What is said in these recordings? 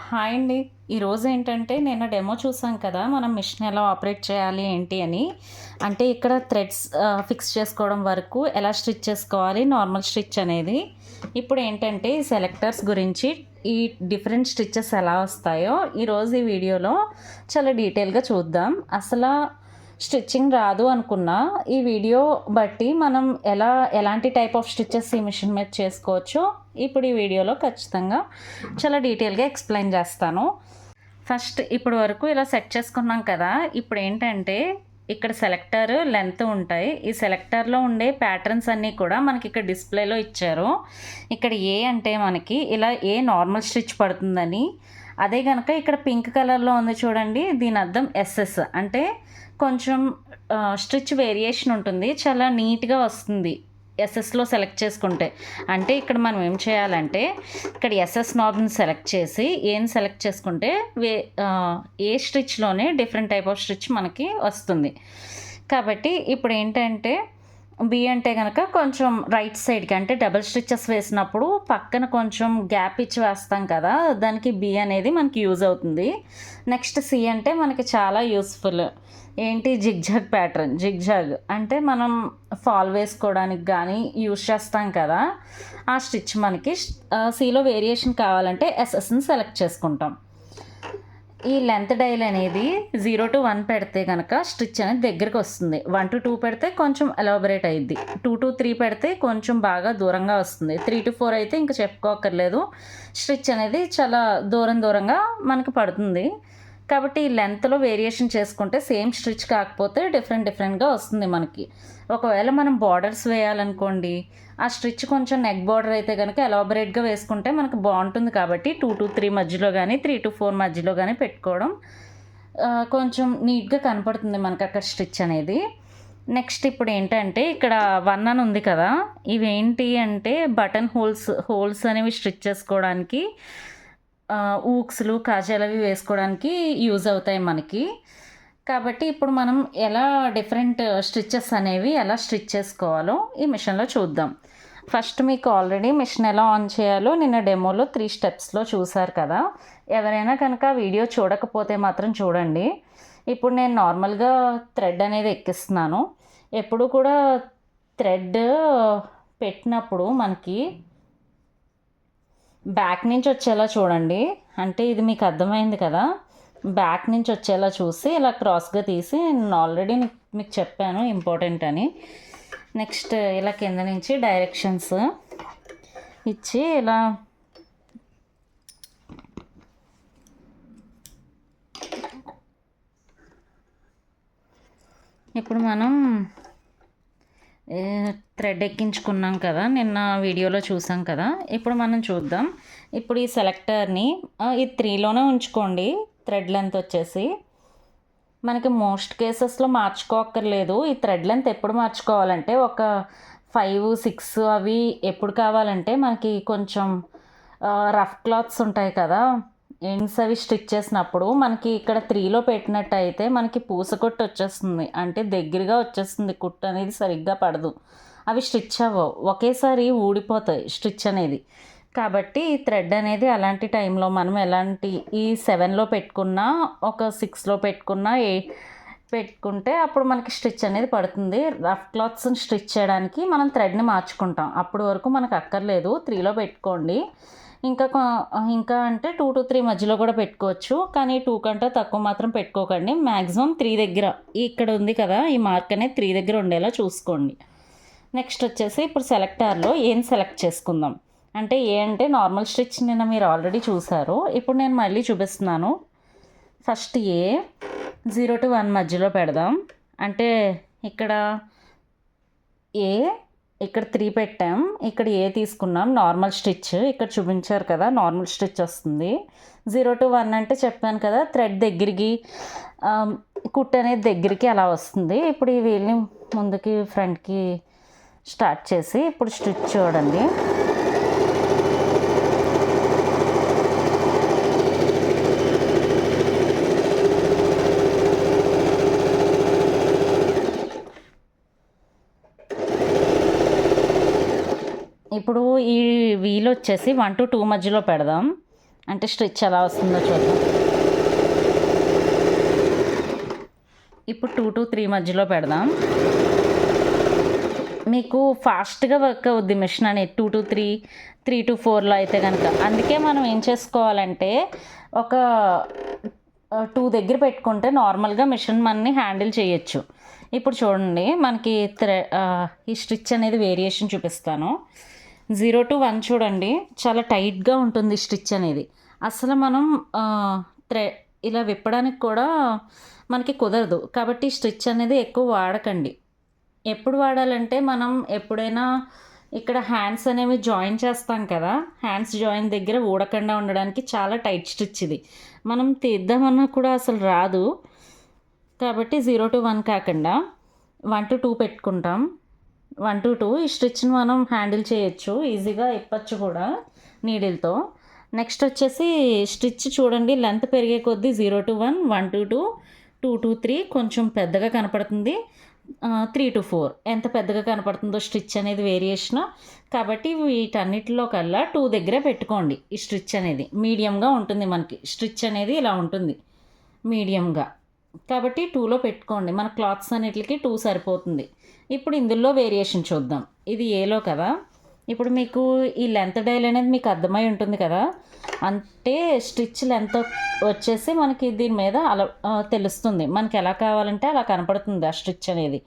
Hi అండి. ఈరోజు ఏంటంటే నిన్న డెమో చూసాం కదా! మనం మిషన్ ఎలా ఆపరేట్ చేయాలి ఏంటి అని. అంటే ఇక్కడ థ్రెడ్స్ ఫిక్స్ చేసుకోవడం వరకు ఎలా స్టిచ్ చేసుకోవాలి నార్మల్ స్టిచ్ అనేది. ఇప్పుడు ఏంటంటే ఈ సెలెక్టర్స్ గురించి ఈ డిఫరెంట్ స్టిచెస్ ఎలా వస్తాయో ఈరోజు ఈ వీడియోలో చాలా డీటెయిల్‌గా చూద్దాం. స్టిచ్చింగ్ రాదు అనుకున్నా ఈ వీడియో బట్టి మనం ఎలాంటి టైప్ ఆఫ్ స్టిచెస్ ఈ మిషన్ మీద చేసుకోవచ్చో ఇప్పుడు ఈ వీడియోలో ఖచ్చితంగా చాలా డీటెయిల్గా ఎక్స్ప్లెయిన్ చేస్తాను. ఫస్ట్ ఇప్పుడు వరకు ఇలా సెట్ చేసుకున్నాం కదా! ఇప్పుడు ఏంటంటే ఇక్కడ సెలెక్టర్ లెంత్ ఉంటాయి. ఈ సెలెక్టర్లో ఉండే ప్యాటర్న్స్ అన్నీ కూడా మనకి ఇక్కడ డిస్ప్లేలో ఇచ్చారు. ఇక్కడ ఏ అంటే మనకి ఇలా ఏ నార్మల్ స్టిచ్ పడుతుందని, అదే కనుక ఇక్కడ పింక్ కలర్లో ఉంది చూడండి, దీని అర్థం ఎస్ఎస్ అంటే కొంచెం స్టిచ్ వేరియేషన్ ఉంటుంది, చాలా నీట్గా వస్తుంది ఎస్ఎస్లో సెలెక్ట్ చేసుకుంటే. అంటే ఇక్కడ మనం ఏం చేయాలంటే ఇక్కడ ఎస్ఎస్ నాబ్ని సెలెక్ట్ చేసి ఏం సెలెక్ట్ చేసుకుంటే ఏ స్టిచ్లోనే డిఫరెంట్ టైప్ ఆఫ్ స్టిచ్ మనకి వస్తుంది. కాబట్టి ఇప్పుడు ఏంటంటే బి అంటే కనుక కొంచెం రైట్ సైడ్కి అంటే డబుల్ స్టిచెస్ వేసినప్పుడు పక్కన కొంచెం గ్యాప్ ఇచ్చి వేస్తాం కదా, దానికి బి అనేది మనకి యూజ్ అవుతుంది. నెక్స్ట్ సి అంటే మనకి చాలా యూస్ఫుల్ ఏంటి, జిగ్జాగ్ ప్యాటర్న్. జిగ్జాగ్ అంటే మనం ఫాల్ వేసుకోవడానికి కానీ యూజ్ చేస్తాం కదా, ఆ స్టిచ్ మనకి సిలో వేరియేషన్ కావాలంటే ఎస్ఎస్ని సెలెక్ట్ చేసుకుంటాం. ఈ లెంత్ డైల్ అనేది 0 to 1 పెడితే కనుక స్టిచ్ అనేది దగ్గరికి వస్తుంది. 1 to 2 పెడితే కొంచెం ఎలాబరేట్ అయ్యిద్ది. 2 to 3 పెడితే కొంచెం బాగా దూరంగా వస్తుంది. 3 to 4 అయితే ఇంకా చెప్పుకోకర్లేదు, స్టిచ్ అనేది చాలా దూరంగా మనకి పడుతుంది. కాబట్టి ఈ లెంత్లో వేరియేషన్ చేసుకుంటే సేమ్ స్టిచ్ కాకపోతే డిఫరెంట్గా వస్తుంది మనకి. ఒకవేళ మనం బార్డర్స్ వేయాలనుకోండి, ఆ స్టిచ్ కొంచెం నెక్ బార్డర్ అయితే కనుక ఎలాబరేట్గా వేసుకుంటే మనకు బాగుంటుంది. కాబట్టి 2 to 3 మధ్యలో కానీ 3 to 4 మధ్యలో కానీ పెట్టుకోవడం కొంచెం నీట్గా కనపడుతుంది మనకు అక్కడ స్టిచ్ అనేది. నెక్స్ట్ ఇప్పుడు ఏంటంటే ఇక్కడ 1 అని ఉంది కదా, ఇవేంటి అంటే బటన్ హోల్స్ అనేవి స్టిచ్ చేసుకోవడానికి, ఊక్స్లు కాజాలు అవి వేసుకోవడానికి యూజ్ అవుతాయి మనకి. కాబట్టి ఇప్పుడు మనం ఎలా డిఫరెంట్ స్టిచెస్ అనేవి ఎలా స్టిచ్ చేసుకోవాలో ఈ మిషన్లో చూద్దాం. ఫస్ట్ మీకు ఆల్రెడీ మిషన్ ఎలా ఆన్ చేయాలో నిన్న డెమోలో 3 స్టెప్స్లో చూసారు కదా. ఎవరైనా కనుక వీడియో చూడకపోతే మాత్రం చూడండి. ఇప్పుడు నేను నార్మల్గా థ్రెడ్ అనేది ఎక్కిస్తున్నాను. ఎప్పుడు కూడా థ్రెడ్ పెట్టినప్పుడు మనకి బ్యాక్ నుంచి వచ్చేలా చూడండి. అంటే ఇది మీకు అర్థమైంది కదా, బ్యాక్ నుంచి వచ్చేలా చూసి ఇలా క్రాస్గా తీసి నేను ఆల్రెడీ మీకు చెప్పాను ఇంపార్టెంట్ అని. నెక్స్ట్ ఇలా కింద నుంచి డైరెక్షన్స్ ఇచ్చి ఇలా ఇప్పుడు మనం థ్రెడ్ ఎక్కించుకున్నాం కదా, నిన్న వీడియోలో చూసాం కదా. ఇప్పుడు మనం చూద్దాం. ఇప్పుడు ఈ సెలెక్టర్ని ఈ 3లోనే ఉంచుకోండి. థ్రెడ్ లెంత్ వచ్చేసి మనకి మోస్ట్ కేసెస్లో మార్చుకోక్కర్లేదు. ఈ థ్రెడ్ లెంత్ ఎప్పుడు మార్చుకోవాలంటే ఒక 5, 6 అవి ఎప్పుడు కావాలంటే మనకి కొంచెం రఫ్ క్లాత్స్ ఉంటాయి కదా, ఎండ్స్ అవి స్టిచ్ చేసినప్పుడు మనకి ఇక్కడ 3లో పెట్టినట్టయితే మనకి పూసకొట్టు వచ్చేస్తుంది, అంటే దగ్గరగా వచ్చేస్తుంది, కుట్టు అనేది సరిగ్గా పడదు, అవి స్టిచ్ అవ్వవు, ఒకేసారి ఊడిపోతాయి స్టిచ్ అనేది. కాబట్టి ఈ థ్రెడ్ అనేది అలాంటి టైంలో మనం ఈ 7లో పెట్టుకున్నా, ఒక 6లో పెట్టుకున్నా, పెట్టుకుంటే అప్పుడు మనకి స్టిచ్ అనేది పడుతుంది. రఫ్ క్లాత్స్ని స్టిచ్ చేయడానికి మనం థ్రెడ్ని మార్చుకుంటాం, అప్పుడు వరకు మనకు అక్కర్లేదు. 3లో పెట్టుకోండి. ఇంకా అంటే 2 to 3 మధ్యలో కూడా పెట్టుకోవచ్చు, కానీ 2 కంటే తక్కువ మాత్రం పెట్టుకోకండి. మ్యాక్సిమం 3 దగ్గర, ఇక్కడ ఉంది కదా ఈ మార్క్ అనేది 3 దగ్గర ఉండేలా చూసుకోండి. నెక్స్ట్ వచ్చేసి ఇప్పుడు సెలెక్టార్లో ఏం సెలెక్ట్ చేసుకుందాం. అంటే ఏ అంటే నార్మల్ స్టిచ్ నిన్న మీరు ఆల్రెడీ చూసారు, ఇప్పుడు నేను మళ్ళీ చూపిస్తున్నాను. ఫస్ట్ 0 to 1 మధ్యలో పెడదాం. అంటే ఇక్కడ ఇక్కడ 3 పెట్టాం, ఇక్కడ తీసుకున్నాం, నార్మల్ స్టిచ్ ఇక్కడ చూపించారు కదా, నార్మల్ స్టిచ్ వస్తుంది. 0 to 1 అంటే చెప్పాను కదా, థ్రెడ్ దగ్గరికి కుట్టు అనేది దగ్గరికి అలా వస్తుంది. ఇప్పుడు ఈ వీల్ని ముందుకి ఫ్రంట్కి స్టార్ట్ చేసి ఇప్పుడు స్టిచ్ చూడండి. ఇప్పుడు ఈ వీల్ వచ్చేసి 1 to 2 మధ్యలో పెడదాం. అంటే స్టిచ్ ఎలా వస్తుందో చూద్దాం. ఇప్పుడు 2 to 3 మధ్యలో పెడదాం. మీకు ఫాస్ట్గా వర్క్ అవుద్ది మిషన్ అనేది 2 to 3, 3 to 4లో అయితే కనుక. అందుకే మనం ఏం చేసుకోవాలంటే ఒక 2 దగ్గర పెట్టుకుంటే నార్మల్గా మిషన్ మనని హ్యాండిల్ చేయొచ్చు. ఇప్పుడు చూడండి మనకి ఈ స్టిచ్ అనేది వేరియేషన్ చూపిస్తాను. 0 to 1 చూడండి చాలా టైట్గా ఉంటుంది స్టిచ్ అనేది. అసలు మనం ఇలా విప్పడానికి కూడా మనకి కుదరదు. కాబట్టి స్టిచ్ అనేది ఎక్కువ వాడకండి. ఎప్పుడు వాడాలంటే మనం ఎప్పుడైనా ఇక్కడ హ్యాండ్స్ అనేవి జాయిన్ చేస్తాం కదా, హ్యాండ్స్ జాయిన్ దగ్గర ఊడకుండా ఉండడానికి చాలా టైట్ స్టిచ్ ఇది. మనం తీద్దామన్నా కూడా అసలు రాదు. కాబట్టి 0 to 1 కాకుండా 1 to 2 పెట్టుకుంటాం. 1 to 2 ఈ స్టిచ్ని మనం హ్యాండిల్ చేయొచ్చు, ఈజీగా ఇప్పచ్చు కూడా నీడిల్తో. నెక్స్ట్ వచ్చేసి స్టిచ్ చూడండి లెంత్ పెరిగే కొద్దీ 0 to 1, 1 to 2, 2 to 3 కొంచెం పెద్దగా కనపడుతుంది. 3 to 4 ఎంత పెద్దగా కనపడుతుందో స్టిచ్ అనేది వేరియేషన్. కాబట్టి వీటన్నిటిలో కల్లా 2 దగ్గరే పెట్టుకోండి. ఈ స్టిచ్ అనేది మీడియంగా ఉంటుంది, మనకి స్టిచ్ అనేది ఇలా ఉంటుంది మీడియంగా. కాబట్టి 2లో పెట్టుకోండి. మన క్లాత్స్ అన్నిటికి 2 సరిపోతుంది. ఇప్పుడు ఇందులో వేరియేషన్ చూద్దాం. ఇది ఏలో కదా. ఇప్పుడు మీకు ఈ లెంత్ డైల్ అనేది మీకు అర్థమై ఉంటుంది కదా. అంటే స్టిచ్ లెంత్ వచ్చేసి మనకి దీని మీద అలా తెలుస్తుంది. మనకి ఎలా కావాలంటే అలా కనపడుతుంది ఆ స్టిచ్ అనేది.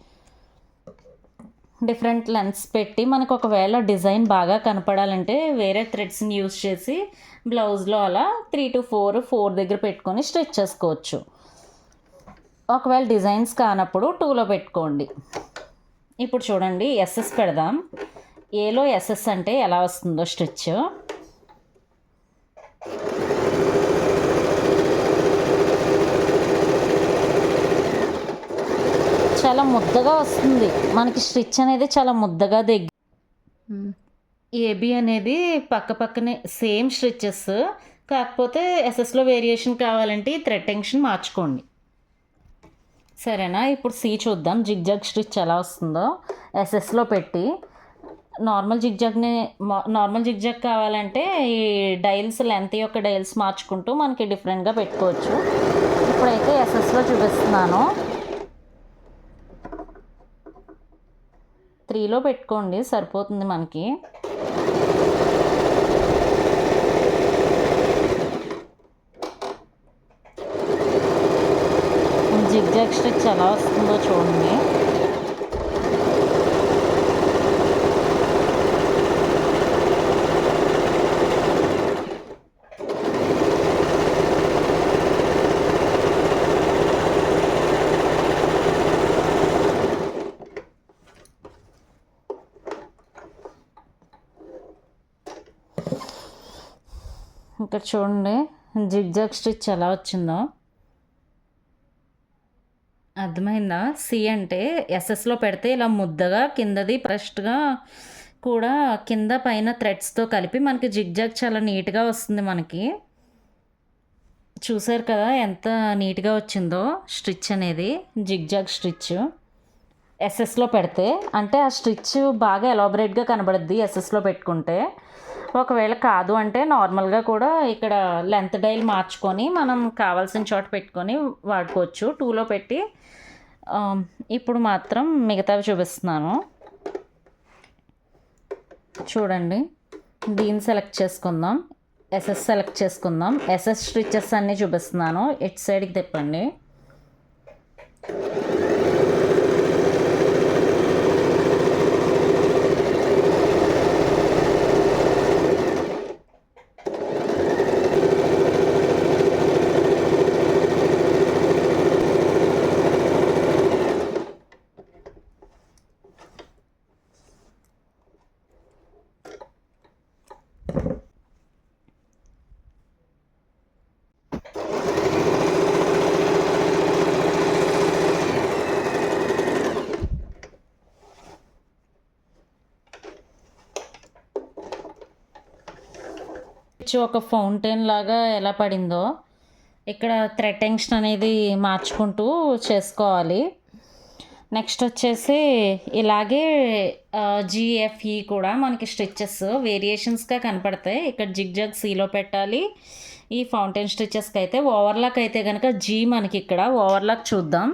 డిఫరెంట్ లెంత్స్ పెట్టి మనకు ఒకవేళ డిజైన్ బాగా కనపడాలంటే వేరే థ్రెడ్స్ని యూజ్ చేసి బ్లౌజ్లో అలా 3 to 4 దగ్గర పెట్టుకొని స్టిచ్ చేసుకోవచ్చు. ఒకవేళ డిజైన్స్ కానప్పుడు 2లో పెట్టుకోండి. ఇప్పుడు చూడండి ఎస్ఎస్ పెడదాం. ఏలో ఎస్ఎస్ అంటే ఎలా వస్తుందో స్టిచ్. చాలా ముద్దగా వస్తుంది మనకి స్టిచ్ అనేది, చాలా ముద్దగా ఏబి అనేది పక్క పక్కనే సేమ్ స్టిచెస్, కాకపోతే ఎస్ఎస్లో వేరియేషన్ కావాలంటే థ్రెడ్ టెన్షన్ మార్చుకోండి. సరేనా. ఇప్పుడు సి చూద్దాం జిగ్జాగ్ స్టిచ్ ఎలా వస్తుందో. ఎస్ఎస్లో పెట్టి నార్మల్ జిగ్జాగ్ కావాలంటే ఈ డైల్స్ లెంత్ యొక్క డైల్స్ మార్చుకుంటూ మనకి డిఫరెంట్గా పెట్టుకోవచ్చు. ఇప్పుడైతే ఎస్ఎస్లో చూపిస్తున్నాను. 3లో పెట్టుకోండి సరిపోతుంది మనకి. జిగ్జాగ్ స్టిచ్ ఎలా వస్తుందో చూడండి. ఇక్కడ చూడండి జిగ్జాగ్ స్టిచ్ ఎలా వచ్చిందో అర్థమైందా. సి అంటే ఎస్ఎస్లో పెడితే ఇలా ముద్దగా కిందది ఫస్ట్గా కూడా కింద పైన థ్రెడ్స్తో కలిపి మనకి జిగ్జాగ్ చాలా నీట్గా వస్తుంది మనకి. చూసారు కదా ఎంత నీట్గా వచ్చిందో స్టిచ్ అనేది. జిగ్జాగ్ స్టిచ్ ఎస్ఎస్లో పెడితే అంటే ఆ స్టిచ్ బాగా ఎలాబరేట్గా కనబడుద్ది ఎస్ఎస్లో పెట్టుకుంటే. ఒకవేళ కాదు అంటే నార్మల్గా కూడా ఇక్కడ లెంత్ డైల్ మార్చుకొని మనం కావాల్సిన చోట పెట్టుకొని వాడుకోవచ్చు. 2లో పెట్టి ఇప్పుడు మాత్రం మిగతావి చూపిస్తున్నాను చూడండి. దీన్ని సెలెక్ట్ చేసుకుందాం, ఎస్ఎస్ సెలెక్ట్ చేసుకుందాం. ఎస్ఎస్ స్టిచెస్ అన్నీ చూపిస్తున్నాను. ఇటు సైడ్కి తిప్పండి. ఒక ఫౌంటైన్ లాగా ఎలా పడిందో ఇక్కడ థ్రెడ్ టెన్షన్ అనేది మార్చుకుంటూ చేసుకోవాలి. నెక్స్ట్ వచ్చేసి ఇలాగే జిఎఫ్ఈ కూడా మనకి స్టిచెస్ వేరియేషన్స్గా కనపడతాయి. ఇక్కడ జిగ్జాగ్ సిలో పెట్టాలి, ఈ ఫౌంటైన్ స్టిచెస్కి అయితే ఓవర్లాక్ అయితే కనుక జీ మనకి ఇక్కడ ఓవర్లాక్ చూద్దాం.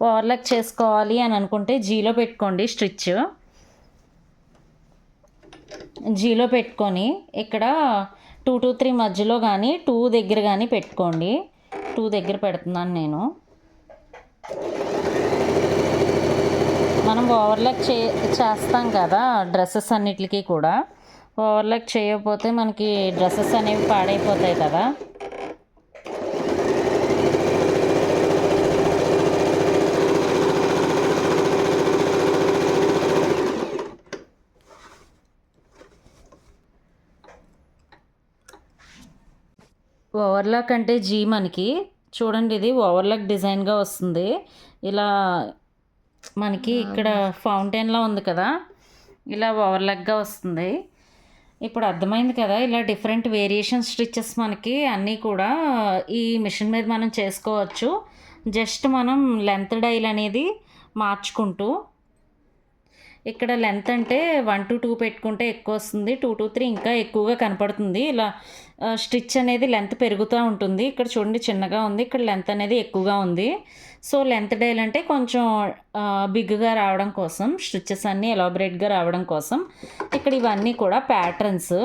ఓవర్లాక్ చేసుకోవాలి అని అనుకుంటే జీలో పెట్టుకోండి. స్టిచ్ జీలో పెట్టుకొని ఇక్కడ 2 to 3 మధ్యలో కానీ 2 దగ్గర కానీ పెట్టుకోండి. 2 దగ్గర పెడుతున్నాను నేను. మనం ఓవర్లాక్ చేస్తాం కదా డ్రెస్సెస్ అన్నిటికీ కూడా. ఓవర్లాక్ చేయకపోతే మనకి డ్రెస్సెస్ అనేవి పాడైపోతాయి కదా. ఓవర్లాక్ అంటే జీ మనకి చూడండి, ఇది ఓవర్లాక్ డిజైన్గా వస్తుంది. ఇలా మనకి ఇక్కడ ఫౌంటైన్లో ఉంది కదా, ఇలా ఓవర్లాక్గా వస్తుంది. ఇప్పుడు అర్థమైంది కదా, ఇలా డిఫరెంట్ వేరియేషన్ స్టిచెస్ మనకి అన్నీ కూడా ఈ మిషన్ మీద మనం చేసుకోవచ్చు. జస్ట్ మనం లెంత్ డైల్ అనేది మార్చుకుంటూ, ఇక్కడ లెంత్ అంటే 1 to 2 పెట్టుకుంటే ఎక్కువ వస్తుంది, 2 to 3 ఇంకా ఎక్కువగా కనపడుతుంది. ఇలా స్టిచ్ అనేది లెంత్ పెరుగుతూ ఉంటుంది. ఇక్కడ చూడండి చిన్నగా ఉంది, ఇక్కడ లెంత్ అనేది ఎక్కువగా ఉంది. సో లెంత్ డైల్ అంటే కొంచెం బిగ్గా రావడం కోసం, స్టిచెస్ అన్నీ ఎలాబరేట్గా రావడం కోసం ఇక్కడ ఇవన్నీ కూడా ప్యాటర్న్స్.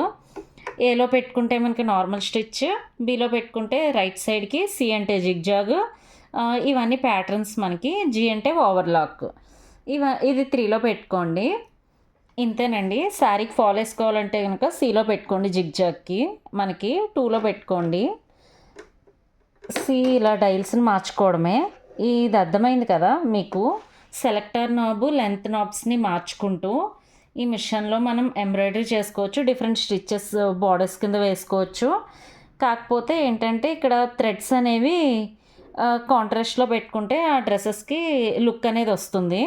ఏలో పెట్టుకుంటే మనకి నార్మల్ స్టిచ్, బీలో పెట్టుకుంటే రైట్ సైడ్కి, సి అంటే జిగ్జాగ్, ఇవన్నీ ప్యాటర్న్స్ మనకి. జీ అంటే ఓవర్లాక్. ఇది 3లో పెట్టుకోండి. ఇంతేనండి. శారీకి ఫాల్ వేసుకోవాలంటే కనుక సిలో పెట్టుకోండి, జిగ్జాగ్కి. మనకి 2లో పెట్టుకోండి. సి ఇలా డైల్స్ని మార్చుకోవడమే. ఇది అర్థమైంది కదా మీకు. సెలెక్టర్ నాబు, లెంత్ నాబ్స్ని మార్చుకుంటూ ఈ మిషన్లో మనం ఎంబ్రాయిడరీ చేసుకోవచ్చు. డిఫరెంట్ స్టిచెస్ బార్డర్స్ కింద వేసుకోవచ్చు. కాకపోతే ఏంటంటే ఇక్కడ థ్రెడ్స్ అనేవి కాంట్రాస్ట్లో పెట్టుకుంటే ఆ డ్రెస్సెస్కి లుక్ అనేది వస్తుంది.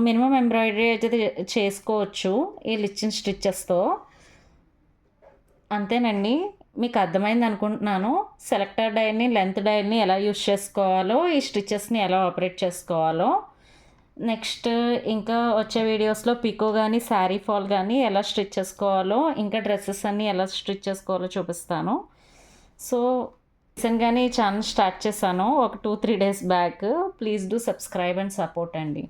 మినిమం ఎంబ్రాయిడరీ అయితే చేసుకోవచ్చు వీళ్ళు ఇచ్చిన స్టిచెస్తో. అంతేనండి, మీకు అర్థమైంది అనుకుంటున్నాను. సెలెక్టర్ డైల్ని, లెంత్ డైల్ని ఎలా యూస్ చేసుకోవాలో, ఈ స్టిచెస్ని ఎలా ఆపరేట్ చేసుకోవాలో. నెక్స్ట్ ఇంకా వచ్చే వీడియోస్లో పికో కానీ శారీ ఫాల్ కానీ ఎలా స్టిచ్ చేసుకోవాలో, ఇంకా డ్రెస్సెస్ అన్నీ ఎలా స్టిచ్ చేసుకోవాలో చూపిస్తాను. సో రీసెంట్గానే ఈ ఛానల్ స్టార్ట్ చేశాను ఒక 2-3 days back. Please do subscribe and support అండి.